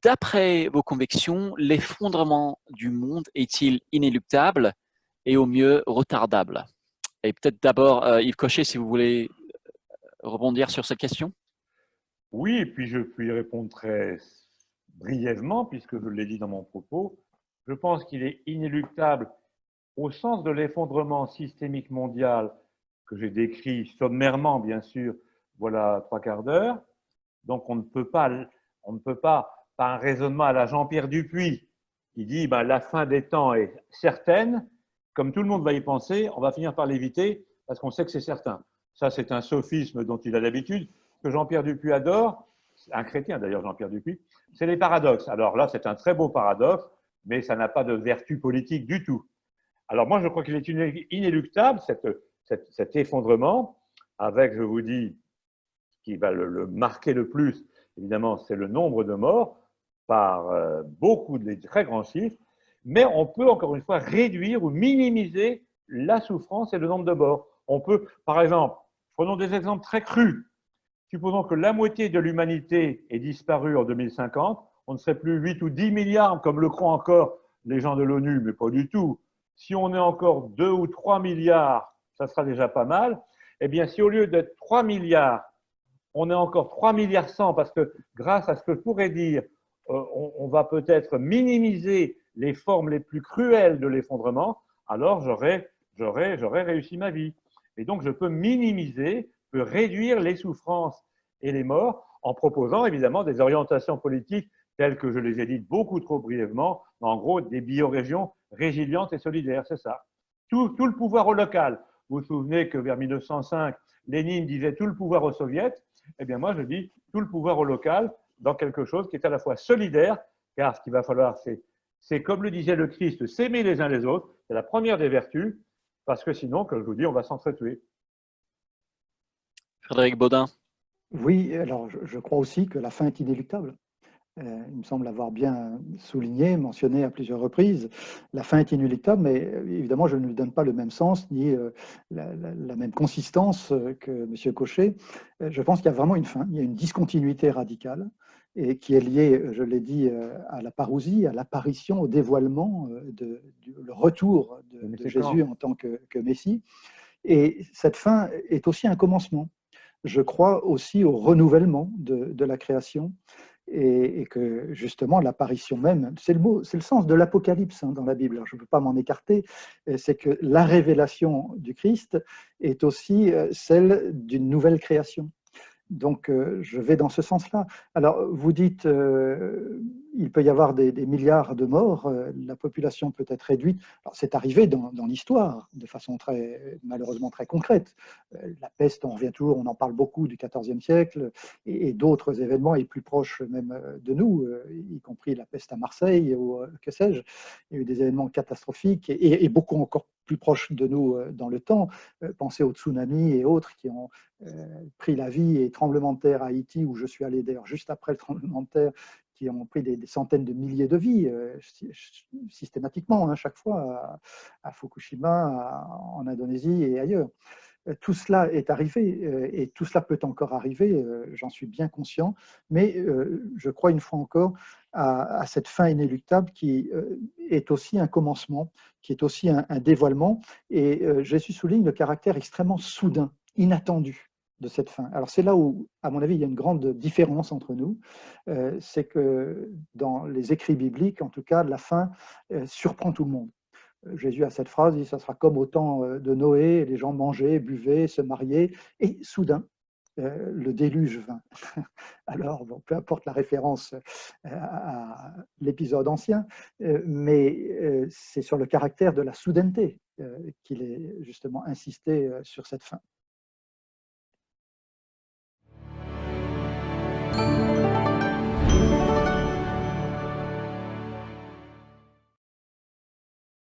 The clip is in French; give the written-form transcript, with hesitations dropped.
D'après vos convictions, l'effondrement du monde est-il inéluctable et au mieux retardable? Et peut-être d'abord, Yves Cochet, si vous voulez rebondir sur cette question. Oui, et puis je peux y répondre très brièvement, puisque je l'ai dit dans mon propos. Je pense qu'il est inéluctable au sens de l'effondrement systémique mondial que j'ai décrit sommairement, bien sûr, voilà trois quarts d'heure. Donc on ne peut pas, par un raisonnement à la Jean-Pierre Dupuis, qui dit ben, la fin des temps est certaine, comme tout le monde va y penser, on va finir par l'éviter parce qu'on sait que c'est certain. Ça, c'est un sophisme dont il a l'habitude, que Jean-Pierre Dupuis adore, un chrétien d'ailleurs, Jean-Pierre Dupuis, c'est les paradoxes. Alors là, c'est un très beau paradoxe, mais ça n'a pas de vertu politique du tout. Alors moi, je crois qu'il est inéluctable, cet effondrement, avec, je vous dis, ce qui va le marquer le plus, évidemment, c'est le nombre de morts par beaucoup de très grands chiffres, mais on peut encore une fois réduire ou minimiser la souffrance et le nombre de morts. On peut, par exemple, prenons des exemples très crus. Supposons que la moitié de l'humanité ait disparu en 2050, on ne serait plus 8 ou 10 milliards, comme le croient encore les gens de l'ONU, mais pas du tout. Si on est encore 2 ou 3 milliards, ça sera déjà pas mal. Eh bien, si au lieu d'être 3 milliards, on est encore 3 milliards 100, parce que grâce à ce que je pourrais dire, on va peut-être minimiser les formes les plus cruelles de l'effondrement, alors j'aurais réussi ma vie. Et donc, je peux minimiser, je peux réduire les souffrances et les morts en proposant évidemment des orientations politiques telles que je les ai dites beaucoup trop brièvement, en gros des biorégions résilientes et solidaires, c'est ça. Tout le pouvoir au local. Vous vous souvenez que vers 1905, Lénine disait tout le pouvoir aux soviets. Eh bien moi je dis tout le pouvoir au local dans quelque chose qui est à la fois solidaire, car ce qu'il va falloir, c'est comme le disait le Christ, s'aimer les uns les autres, c'est la première des vertus, parce que sinon, comme je vous dis, on va s'entretuer. Frédéric Baudin. Oui, alors je crois aussi que la fin est inéluctable. Il me semble l'avoir bien souligné, mentionné à plusieurs reprises. La fin est inéluctable, mais évidemment, je ne lui donne pas le même sens ni la même consistance que M. Cochet. Je pense qu'il y a vraiment une fin, il y a une discontinuité radicale et qui est liée, je l'ai dit, à la parousie, à l'apparition, au dévoilement, le retour de Jésus en tant que Messie. Et cette fin est aussi un commencement. Je crois aussi au renouvellement de la création et que justement l'apparition même, c'est le sens de l'Apocalypse dans la Bible, alors, je ne peux pas m'en écarter, c'est que la révélation du Christ est aussi celle d'une nouvelle création. Donc, je vais dans ce sens-là. Alors, vous dites, il peut y avoir des milliards de morts, la population peut être réduite. Alors, c'est arrivé dans l'histoire, de façon malheureusement très concrète. La peste, on revient toujours, on en parle beaucoup du XIVe siècle, et d'autres événements, et plus proches même de nous, y compris la peste à Marseille, ou que sais-je. Il y a eu des événements catastrophiques, et beaucoup encore plus proches de nous dans le temps. Pensez aux tsunamis et autres qui ont pris la vie, et tremblements de terre à Haïti, où je suis allé d'ailleurs juste après le tremblement de terre, qui ont pris des centaines de milliers de vies systématiquement, hein, chaque fois, à Fukushima, en Indonésie et ailleurs. Tout cela est arrivé et tout cela peut encore arriver, j'en suis bien conscient, mais je crois une fois encore à cette fin inéluctable qui est aussi un commencement, qui est aussi un dévoilement. Et Jésus souligne le caractère extrêmement soudain, inattendu de cette fin. Alors c'est là où, à mon avis, il y a une grande différence entre nous, c'est que dans les écrits bibliques, en tout cas, la fin surprend tout le monde. Jésus a cette phrase, il dit, ça sera comme au temps de Noé, les gens mangeaient, buvaient, se mariaient, et soudain, le déluge vint. Alors, bon, peu importe la référence à l'épisode ancien, mais c'est sur le caractère de la soudaineté qu'il est justement insisté sur cette fin.